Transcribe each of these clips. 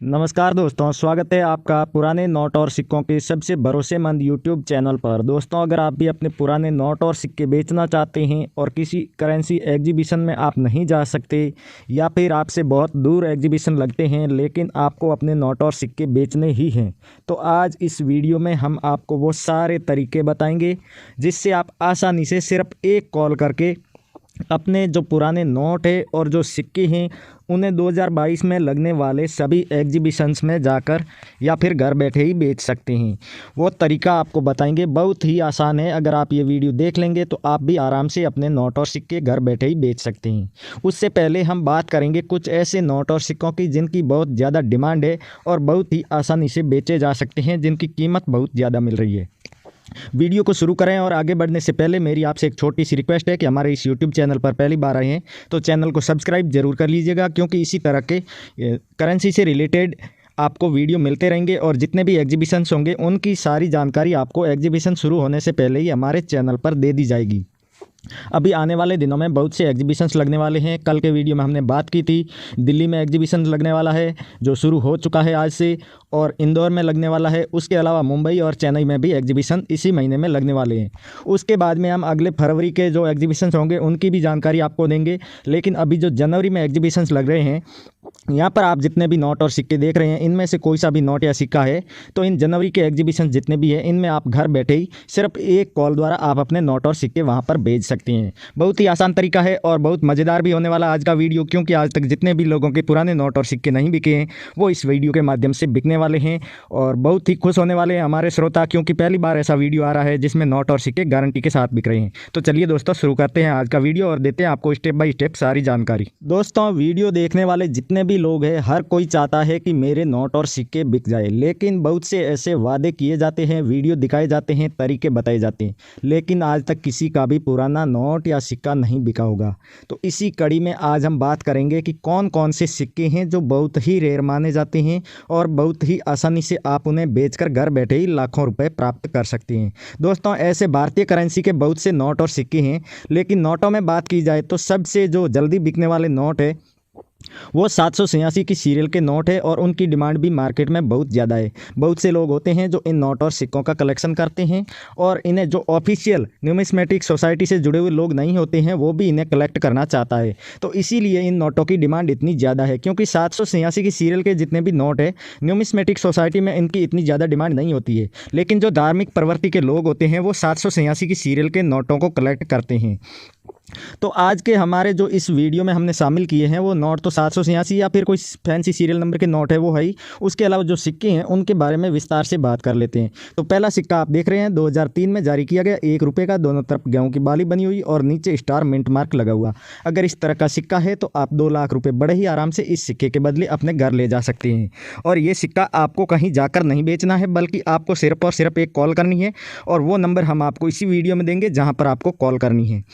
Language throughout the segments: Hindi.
नमस्कार दोस्तों, स्वागत है आपका पुराने नोट और सिक्कों के सबसे भरोसेमंद यूट्यूब चैनल पर। दोस्तों, अगर आप भी अपने पुराने नोट और सिक्के बेचना चाहते हैं और किसी करेंसी एग्जीबिशन में आप नहीं जा सकते या फिर आपसे बहुत दूर एग्जीबिशन लगते हैं लेकिन आपको अपने नोट और सिक्के बेचने ही हैं, तो आज इस वीडियो में हम आपको वो सारे तरीके बताएंगे जिससे आप आसानी से सिर्फ एक कॉल करके अपने जो पुराने नोट है और जो सिक्के हैं उन्हें 2022 में लगने वाले सभी एग्जीबिशंस में जाकर या फिर घर बैठे ही बेच सकते हैं। वो तरीका आपको बताएंगे, बहुत ही आसान है। अगर आप ये वीडियो देख लेंगे तो आप भी आराम से अपने नोट और सिक्के घर बैठे ही बेच सकते हैं। उससे पहले हम बात करेंगे कुछ ऐसे नोट और सिक्कों की जिनकी बहुत ज़्यादा डिमांड है और बहुत ही आसानी से बेचे जा सकते हैं, जिनकी कीमत बहुत ज़्यादा मिल रही है। वीडियो को शुरू करें और आगे बढ़ने से पहले मेरी आपसे एक छोटी सी रिक्वेस्ट है कि हमारे इस यूट्यूब चैनल पर पहली बार आए हैं तो चैनल को सब्सक्राइब जरूर कर लीजिएगा, क्योंकि इसी तरह के करेंसी से रिलेटेड आपको वीडियो मिलते रहेंगे और जितने भी एग्जीबिशंस होंगे उनकी सारी जानकारी आपको एग्जीबिशन शुरू होने से पहले ही हमारे चैनल पर दे दी जाएगी। अभी आने वाले दिनों में बहुत से एग्जीबिशंस लगने वाले हैं। कल के वीडियो में हमने बात की थी, दिल्ली में एग्जीबिशन लगने वाला है जो शुरू हो चुका है आज से, और इंदौर में लगने वाला है। उसके अलावा मुंबई और चेन्नई में भी एग्जीबिशन इसी महीने में लगने वाले हैं। उसके बाद में हम अगले फरवरी के जो एग्जीबिशंस होंगे उनकी भी जानकारी आपको देंगे। लेकिन अभी जो जनवरी में एग्जीबिशंस लग रहे हैं, यहाँ पर आप जितने भी नोट और सिक्के देख रहे हैं इनमें से कोई सा भी नोट या सिक्का है तो इन जनवरी के एग्जीबिशन जितने भी हैं इनमें आप घर बैठे ही सिर्फ एक कॉल द्वारा आप अपने नोट और सिक्के वहाँ पर बेच सकते हैं। बहुत ही आसान तरीका है और बहुत मज़ेदार भी होने वाला आज का वीडियो, क्योंकि आज तक जितने भी लोगों के पुराने नोट और सिक्के नहीं बिके हैं वो इस वीडियो के माध्यम से बिकने वाले हैं और बहुत ही खुश होने वाले हैं हमारे श्रोता, क्योंकि पहली बार ऐसा वीडियो आ रहा है जिसमें नोट और सिक्के गारंटी के साथ बिक रहे हैं। तो चलिए दोस्तों, शुरू करते हैं आज का वीडियो और देते हैं आपको स्टेप बाय स्टेप सारी जानकारी। दोस्तों, वीडियो देखने वाले जितने भी लोग हैं हर कोई चाहता है कि मेरे नोट और सिक्के बिक जाए, लेकिन बहुत से ऐसे वादे किए जाते हैं, वीडियो दिखाए जाते हैं, तरीके बताए जाते हैं, लेकिन आज तक किसी का भी पुराना नोट या सिक्का नहीं बिका होगा। तो इसी कड़ी में आज हम बात करेंगे कि कौन कौन से सिक्के हैं जो बहुत ही रेयर माने जाते हैं और बहुत ही आसानी से आप उन्हें बेचकर घर बैठे ही लाखों रुपए प्राप्त कर सकते हैं। दोस्तों, ऐसे भारतीय करेंसी के बहुत से नोट और सिक्के हैं, लेकिन नोटों में बात की जाए तो सबसे जो जल्दी बिकने वाले नोट है वो 786 की सीरियल के नोट है और उनकी डिमांड भी मार्केट में बहुत ज़्यादा है। बहुत से लोग होते हैं जो इन नोट और सिक्कों का कलेक्शन करते हैं और इन्हें जो ऑफिशियल न्यूमिस्मेटिक सोसाइटी से जुड़े हुए लोग नहीं होते हैं वो भी इन्हें कलेक्ट करना चाहता है। तो इसीलिए इन नोटों की डिमांड इतनी ज़्यादा है, क्योंकि 786 की सीरियल के जितने भी नोट है न्यूमिस्मेटिक सोसाइटी में इनकी इतनी ज़्यादा डिमांड नहीं होती है, लेकिन जो धार्मिक प्रवृत्ति के लोग होते हैं वो 786 की सीरियल के नोटों को कलेक्ट करते हैं। तो आज के हमारे जो इस वीडियो में हमने शामिल किए हैं वो नोट तो 786 या फिर कोई फैंसी सीरियल नंबर के नोट है वो है ही, उसके अलावा जो सिक्के हैं उनके बारे में विस्तार से बात कर लेते हैं। तो पहला सिक्का आप देख रहे हैं 2003 में जारी किया गया, 1 रुपये का, दोनों तरफ गेहूं की बाली बनी हुई और नीचे स्टार मिंट मार्क लगा हुआ। अगर इस तरह का सिक्का है तो आप 2 लाख रुपये बड़े ही आराम से इस सिक्के के बदले अपने घर ले जा सकते हैं। और ये सिक्का आपको कहीं जाकर नहीं बेचना है, बल्कि आपको सिर्फ और सिर्फ एक कॉल करनी है और वो नंबर हम आपको इसी वीडियो में देंगे जहाँ पर आपको कॉल करनी है।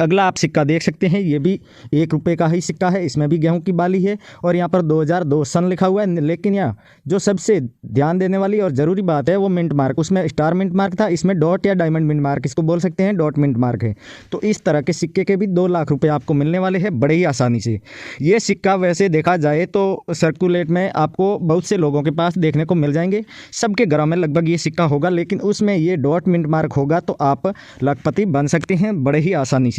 अगला आप सिक्का देख सकते हैं, ये भी 1 रुपये का ही सिक्का है, इसमें भी गेहूं की बाली है और यहाँ पर 2002 सन लिखा हुआ है। लेकिन यहाँ जो सबसे ध्यान देने वाली और ज़रूरी बात है वो मिंट मार्क, उसमें स्टार मिंट मार्क था, इसमें डॉट या डायमंड मिंट मार्क इसको बोल सकते हैं, डॉट मिंट मार्क है। तो इस तरह के सिक्के के भी 2 लाख रुपये आपको मिलने वाले हैं बड़े ही आसानी से। ये सिक्का वैसे देखा जाए तो सर्कुलेट में आपको बहुत से लोगों के पास देखने को मिल जाएंगे, सबके घरों में लगभग ये सिक्का होगा, लेकिन उसमें ये डॉट मिंट मार्क होगा तो आप लखपति बन सकते हैं बड़े ही आसानी से।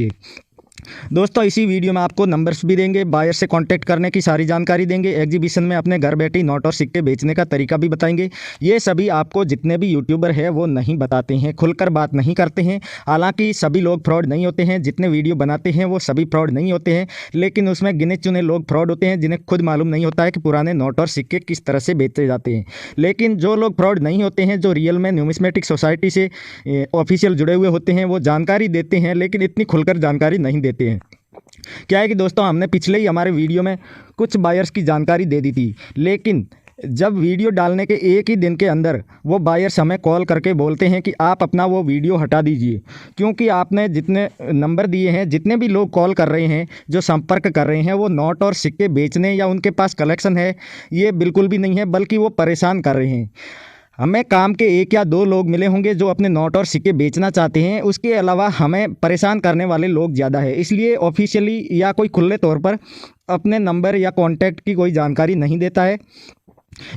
दोस्तों, इसी वीडियो में आपको नंबर्स भी देंगे, बायर से कांटेक्ट करने की सारी जानकारी देंगे, एग्जीबिशन में अपने घर बैठे नोट और सिक्के बेचने का तरीका भी बताएंगे। ये सभी आपको जितने भी यूट्यूबर हैं वो नहीं बताते हैं, खुलकर बात नहीं करते हैं। हालांकि सभी लोग फ्रॉड नहीं होते हैं, जितने वीडियो बनाते हैं वो सभी फ्रॉड नहीं होते हैं, लेकिन उसमें गिने चुने लोग फ्रॉड होते हैं जिन्हें खुद मालूम नहीं होता है कि पुराने नोट और सिक्के किस तरह से बेचे जाते हैं। लेकिन जो लोग फ्रॉड नहीं होते हैं, जो रियल में न्यूमिस्मेटिक सोसाइटी से ऑफिशियल जुड़े हुए होते हैं, वो जानकारी देते हैं, लेकिन इतनी खुलकर जानकारी नहीं देते हैं। क्या है कि दोस्तों, हमने पिछले ही हमारे वीडियो में कुछ बायर्स की जानकारी दे दी थी, लेकिन जब वीडियो डालने के एक ही दिन के अंदर वो बायर्स हमें कॉल करके बोलते हैं कि आप अपना वो वीडियो हटा दीजिए, क्योंकि आपने जितने नंबर दिए हैं, जितने भी लोग कॉल कर रहे हैं, जो संपर्क कर रहे हैं, वो नोट और सिक्के बेचने या उनके पास कलेक्शन है ये बिल्कुल भी नहीं है, बल्कि वो परेशान कर रहे हैं। हमें काम के 1 या 2 लोग मिले होंगे जो अपने नोट और सिक्के बेचना चाहते हैं, उसके अलावा हमें परेशान करने वाले लोग ज़्यादा है। इसलिए ऑफिशियली या कोई खुले तौर पर अपने नंबर या कॉन्टैक्ट की कोई जानकारी नहीं देता है।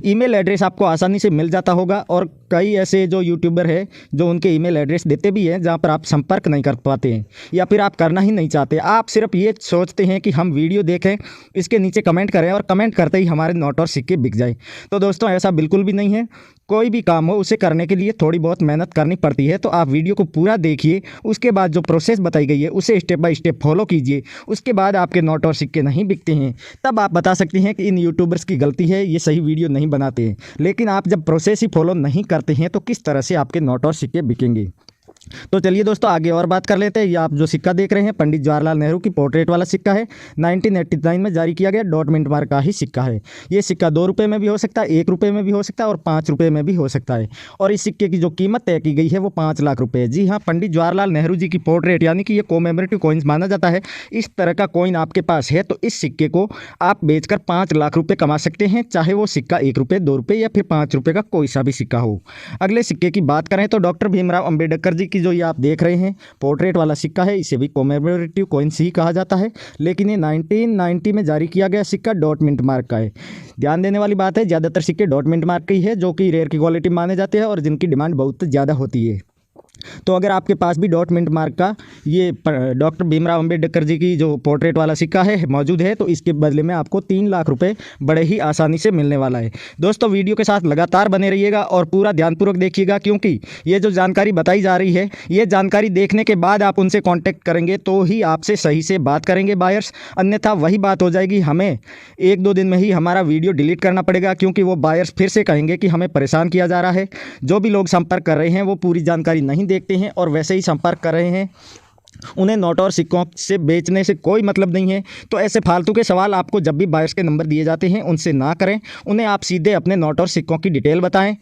ईमेल एड्रेस आपको आसानी से मिल जाता होगा और कई ऐसे जो यूट्यूबर है जो उनके ईमेल एड्रेस देते भी हैं जहां पर आप संपर्क नहीं कर पाते हैं या फिर आप करना ही नहीं चाहते। आप सिर्फ ये सोचते हैं कि हम वीडियो देखें, इसके नीचे कमेंट करें और कमेंट करते ही हमारे नोट और सिक्के बिक जाए। तो दोस्तों ऐसा बिल्कुल भी नहीं है। कोई भी काम हो उसे करने के लिए थोड़ी बहुत मेहनत करनी पड़ती है। तो आप वीडियो को पूरा देखिए, उसके बाद जो प्रोसेस बताई गई है उसे स्टेप बाय स्टेप फॉलो कीजिए। उसके बाद आपके नोट और सिक्के नहीं बिकते हैं, तब आप बता सकते हैं कि इन यूट्यूबर्स की गलती है, ये सही वीडियो नहीं बनाते हैं। लेकिन आप जब प्रोसेस ही फॉलो नहीं करते हैं तो किस तरह से आपके नोट और सिक्के बिकेंगे। तो चलिए दोस्तों आगे और बात कर लेते हैं। ये आप जो सिक्का देख रहे हैं पंडित जवाहरलाल नेहरू की पोर्ट्रेट वाला सिक्का है। 1989 में जारी किया गया डॉट मिंट मार्क का ही सिक्का है। ये सिक्का 2 रुपये में भी हो सकता है, 1 रुपये में भी हो सकता है और 5 रुपये में भी हो सकता है। और इस सिक्के की जो कीमत तय की गई है वो 5 लाख रुपये है। जी हाँ, पंडित जवाहरलाल नेहरू जी की पोर्ट्रेट यानी कि ये कोमेमोरेटिव कॉइन्स माना जाता है। इस तरह का कॉइन आपके पास है तो इस सिक्के को आप बेचकर 5 लाख रुपये कमा सकते हैं, चाहे वो सिक्का 1 रुपये, 2 रुपये या फिर 5 रुपये का कोई सा भी सिक्का हो। अगले सिक्के की बात करें तो डॉक्टर भीमराव अंबेडकर जी की जो ये आप देख रहे हैं पोर्ट्रेट वाला सिक्का है, इसे भी कोमेमोरेटिव कॉइन्स ही कहा जाता है। लेकिन ये 1990 में जारी किया गया सिक्का डॉट मिंट मार्क का है। ध्यान देने वाली बात है, ज़्यादातर सिक्के डॉट मिंट मार्क के ही है जो कि रेयर की क्वालिटी माने जाते हैं और जिनकी डिमांड बहुत ज़्यादा होती है। तो अगर आपके पास भी डॉट मिंट मार्क का ये डॉक्टर भीमराव अंबेडकर जी की जो पोर्ट्रेट वाला सिक्का है मौजूद है तो इसके बदले में आपको 3 लाख रुपए बड़े ही आसानी से मिलने वाला है। दोस्तों वीडियो के साथ लगातार बने रहिएगा और पूरा ध्यानपूर्वक देखिएगा, क्योंकि ये जो जानकारी बताई जा रही है ये जानकारी देखने के बाद आप उनसे कॉन्टैक्ट करेंगे तो ही आपसे सही से बात करेंगे बायर्स, अन्यथा वही बात हो जाएगी, हमें 1-2 दिन में ही हमारा वीडियो डिलीट करना पड़ेगा, क्योंकि वो बायर्स फिर से कहेंगे कि हमें परेशान किया जा रहा है। जो भी लोग संपर्क कर रहे हैं वो पूरी जानकारी नहीं देखते हैं और वैसे ही संपर्क कर रहे हैं, उन्हें नोट और सिक्कों से बेचने से कोई मतलब नहीं है। तो ऐसे फालतू के सवाल आपको जब भी बायर्स के नंबर दिए जाते हैं उनसे ना करें, उन्हें आप सीधे अपने नोट और सिक्कों की डिटेल बताएं।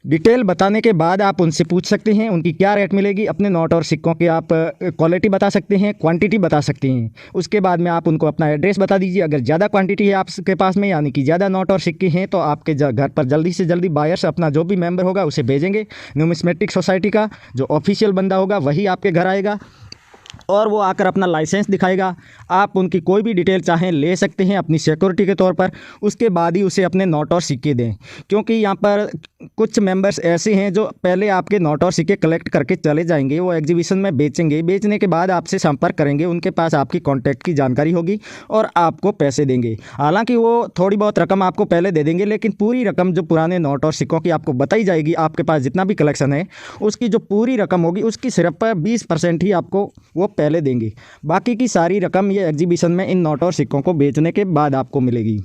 डिटेल बताने के बाद आप उनसे पूछ सकते हैं उनकी क्या रेट मिलेगी। अपने नोट और सिक्कों की आप क्वालिटी बता सकते हैं, क्वांटिटी बता सकते हैं। उसके बाद में आप उनको अपना एड्रेस बता दीजिए। अगर ज़्यादा क्वांटिटी है आपके पास में, यानी कि ज़्यादा नोट और सिक्के हैं, तो आपके घर पर जल्दी से जल्दी बायर्स अपना जो भी मेंबर होगा उसे भेजेंगे। न्यूमिस्मेटिक सोसाइटी का जो ऑफिशियल बंदा होगा वही आपके घर आएगा और वो आकर अपना लाइसेंस दिखाएगा। आप उनकी कोई भी डिटेल चाहें ले सकते हैं अपनी सिक्योरिटी के तौर पर, उसके बाद ही उसे अपने नोट और सिक्के दें। क्योंकि यहाँ पर कुछ मेंबर्स ऐसे हैं जो पहले आपके नोट और सिक्के कलेक्ट करके चले जाएंगे, वो एग्जीबिशन में बेचेंगे, बेचने के बाद आपसे संपर्क करेंगे, उनके पास आपकी कॉन्टैक्ट की जानकारी होगी और आपको पैसे देंगे। हालांकि वो थोड़ी बहुत रकम आपको पहले दे देंगे, लेकिन पूरी रकम जो पुराने नोट और सिक्कों की आपको बताई जाएगी, आपके पास जितना भी कलेक्शन है उसकी जो पूरी रकम होगी उसकी सिर्फ 20% ही आपको वो पहले देंगे। बाकी की सारी रकम ये एग्जीबिशन में इन नोट और सिक्कों को बेचने के बाद आपको मिलेगी।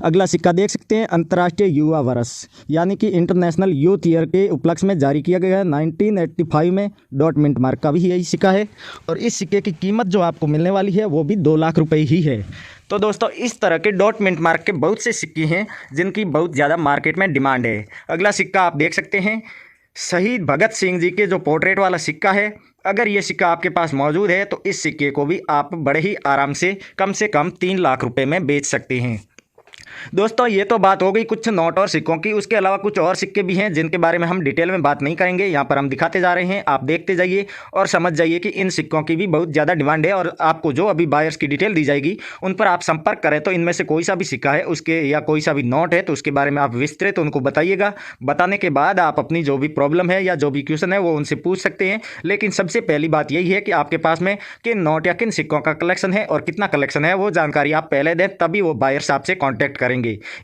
अगला सिक्का देख सकते हैं, अंतर्राष्ट्रीय युवा वर्ष यानी कि इंटरनेशनल यूथ ईयर के उपलक्ष्य में जारी किया गया है। 1985 में डॉट मिंट मार्क का भी यही सिक्का है और इस सिक्के की कीमत जो आपको मिलने वाली है वो भी 2 लाख रुपए ही है। तो दोस्तों इस तरह के डॉट मिंट मार्क के बहुत से सिक्के हैं जिनकी बहुत ज़्यादा मार्केट में डिमांड है। अगला सिक्का आप देख सकते हैं, शहीद भगत सिंह जी के जो पोर्ट्रेट वाला सिक्का है। अगर ये सिक्का आपके पास मौजूद है तो इस सिक्के को भी आप बड़े ही आराम से कम 3 लाख रुपए में बेच सकते हैं। दोस्तों ये तो बात हो गई कुछ नोट और सिक्कों की, उसके अलावा कुछ और सिक्के भी हैं जिनके बारे में हम डिटेल में बात नहीं करेंगे। यहाँ पर हम दिखाते जा रहे हैं, आप देखते जाइए और समझ जाइए कि इन सिक्कों की भी बहुत ज़्यादा डिमांड है। और आपको जो अभी बायर्स की डिटेल दी जाएगी उन पर आप संपर्क करें तो इनमें से कोई सा भी सिक्का है उसके या कोई सा भी नोट है तो उसके बारे में आप विस्तृत उनको बताइएगा। बताने के बाद आप अपनी जो भी प्रॉब्लम है या जो भी क्वेश्चन है वो उनसे पूछ सकते हैं। लेकिन सबसे पहली बात यही है कि आपके पास में किन नोट या किन सिक्कों का कलेक्शन है और कितना कलेक्शन है वो जानकारी आप पहले दें, तभी वो बायर्स आपसे कॉन्टैक्ट करेंगे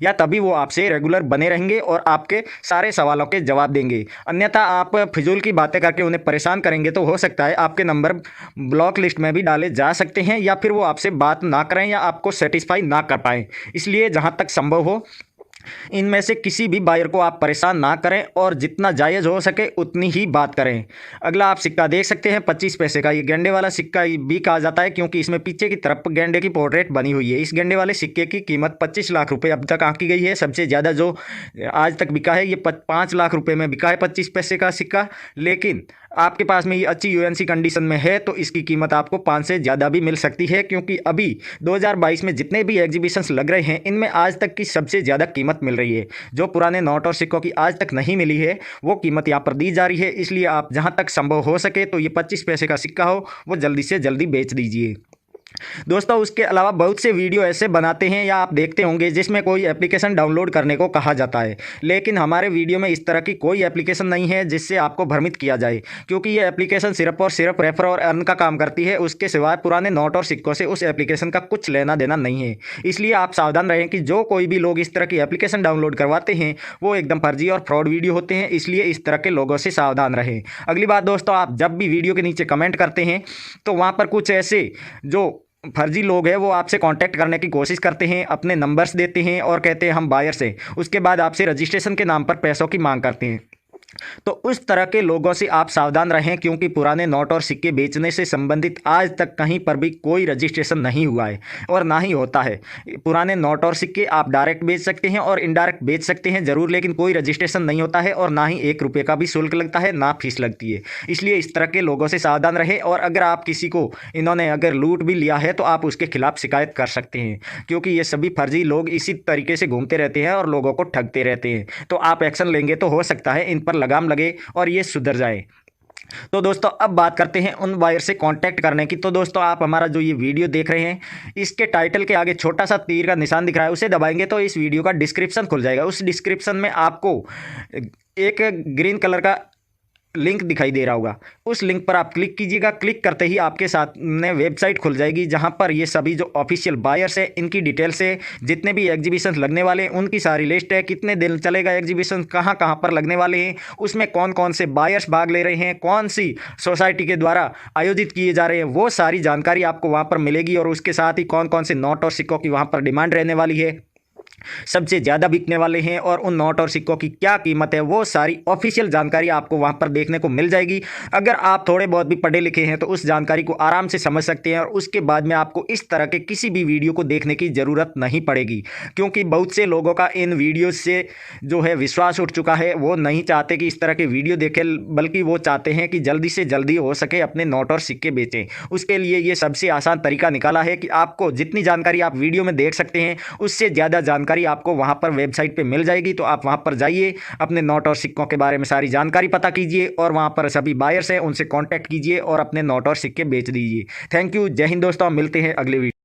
या तभी वो आपसे रेगुलर बने रहेंगे और आपके सारे सवालों के जवाब देंगे। अन्यथा आप फिजूल की बातें करके उन्हें परेशान करेंगे तो हो सकता है आपके नंबर ब्लॉक लिस्ट में भी डाले जा सकते हैं या फिर वो आपसे बात ना करें या आपको सेटिस्फाई ना कर पाएँ। इसलिए जहाँ तक संभव हो इनमें से किसी भी बायर को आप परेशान ना करें और जितना जायज़ हो सके उतनी ही बात करें। अगला आप सिक्का देख सकते हैं 25 पैसे का, ये गेंडे वाला सिक्का भी कहा जाता है क्योंकि इसमें पीछे की तरफ गेंडे की पोर्ट्रेट बनी हुई है। इस गेंडे वाले सिक्के की कीमत 25 लाख रुपए अब तक आंकी गई है। सबसे ज़्यादा जो आज तक बिका है ये 5 लाख रुपये में बिका है 25 पैसे का सिक्का। लेकिन आपके पास में ये अच्छी यूएनसी कंडीशन में है तो इसकी कीमत आपको 5 से ज़्यादा भी मिल सकती है, क्योंकि अभी 2022 में जितने भी एग्जीबिशंस लग रहे हैं इनमें आज तक की सबसे ज़्यादा कीमत मिल रही है। जो पुराने नोट और सिक्कों की आज तक नहीं मिली है वो कीमत यहाँ पर दी जा रही है। इसलिए आप जहाँ तक संभव हो सके तो ये 25 पैसे का सिक्का हो वो जल्दी से जल्दी बेच दीजिए। दोस्तों उसके अलावा बहुत से वीडियो ऐसे बनाते हैं या आप देखते होंगे जिसमें कोई एप्लीकेशन डाउनलोड करने को कहा जाता है, लेकिन हमारे वीडियो में इस तरह की कोई एप्लीकेशन नहीं है जिससे आपको भ्रमित किया जाए, क्योंकि ये एप्लीकेशन सिर्फ और सिर्फ रेफर और अर्न का काम करती है। उसके सिवाय पुराने नोट और सिक्कों से उस एप्लीकेशन का कुछ लेना देना नहीं है। इसलिए आप सावधान रहें कि जो कोई भी लोग इस तरह की एप्लीकेशन डाउनलोड करवाते हैं वो एकदम फर्जी और फ्रॉड वीडियो होते हैं, इसलिए इस तरह के लोगों से सावधान रहें। अगली बात दोस्तों, आप जब भी वीडियो के नीचे कमेंट करते हैं तो वहाँ पर कुछ ऐसे जो फर्जी लोग हैं वो आपसे कांटेक्ट करने की कोशिश करते हैं, अपने नंबर्स देते हैं और कहते हैं हम बायर्स हैं। उसके बाद आपसे रजिस्ट्रेशन के नाम पर पैसों की मांग करते हैं। तो उस तरह के लोगों से आप सावधान रहें, क्योंकि पुराने नोट और सिक्के बेचने से संबंधित आज तक कहीं पर भी कोई रजिस्ट्रेशन नहीं हुआ है और ना ही होता है। पुराने नोट और सिक्के आप डायरेक्ट बेच सकते हैं और इनडायरेक्ट बेच सकते हैं ज़रूर, लेकिन कोई रजिस्ट्रेशन नहीं होता है और ना ही 1 रुपये का भी शुल्क लगता है, ना फीस लगती है। इसलिए इस तरह के लोगों से सावधान रहें और अगर आप किसी को इन्होंने अगर लूट भी लिया है तो आप उसके खिलाफ शिकायत कर सकते हैं, क्योंकि ये सभी फर्जी लोग इसी तरीके से घूमते रहते हैं और लोगों को ठगते रहते हैं। तो आप एक्शन लेंगे तो हो सकता है इन पर लगाम लगे और ये सुधर जाए। तो दोस्तों अब बात करते हैं उन बायर से कांटेक्ट करने की। तो दोस्तों आप हमारा जो ये वीडियो देख रहे हैं इसके टाइटल के आगे छोटा सा तीर का निशान दिख रहा है, उसे दबाएंगे तो इस वीडियो का डिस्क्रिप्शन खुल जाएगा। उस डिस्क्रिप्शन में आपको एक ग्रीन कलर का लिंक दिखाई दे रहा होगा, उस लिंक पर आप क्लिक कीजिएगा। क्लिक करते ही आपके सामने वेबसाइट खुल जाएगी जहां पर ये सभी जो ऑफिशियल बायर्स है इनकी डिटेल्स है, जितने भी एग्जीबिशन लगने वाले हैं उनकी सारी लिस्ट है, कितने दिन चलेगा एग्जीबिशन, कहां कहां पर लगने वाले हैं, उसमें कौन कौन से बायर्स भाग ले रहे हैं, कौन सी सोसाइटी के द्वारा आयोजित किए जा रहे हैं, वो सारी जानकारी आपको वहाँ पर मिलेगी। और उसके साथ ही कौन कौन से नोट और सिक्कों की वहाँ पर डिमांड रहने वाली है, सबसे ज़्यादा बिकने वाले हैं और उन नोट और सिक्कों की क्या कीमत है, वो सारी ऑफिशियल जानकारी आपको वहाँ पर देखने को मिल जाएगी। अगर आप थोड़े बहुत भी पढ़े लिखे हैं तो उस जानकारी को आराम से समझ सकते हैं और उसके बाद में आपको इस तरह के किसी भी वीडियो को देखने की ज़रूरत नहीं पड़ेगी, क्योंकि बहुत से लोगों का इन वीडियो से जो है विश्वास उठ चुका है। वो नहीं चाहते कि इस तरह के वीडियो देखें, बल्कि वो चाहते हैं कि जल्दी से जल्दी हो सके अपने नोट और सिक्के बेचें। उसके लिए ये सबसे आसान तरीका निकाला है कि आपको जितनी जानकारी आप वीडियो में देख सकते हैं उससे ज़्यादा जानकारी आपको वहां पर वेबसाइट पे मिल जाएगी। तो आप वहां पर जाइए, अपने नोट और सिक्कों के बारे में सारी जानकारी पता कीजिए और वहां पर सभी बायर्स हैं उनसे कांटेक्ट कीजिए और अपने नोट और सिक्के बेच दीजिए। थैंक यू, जय हिंद दोस्तों, मिलते हैं अगले वीडियो।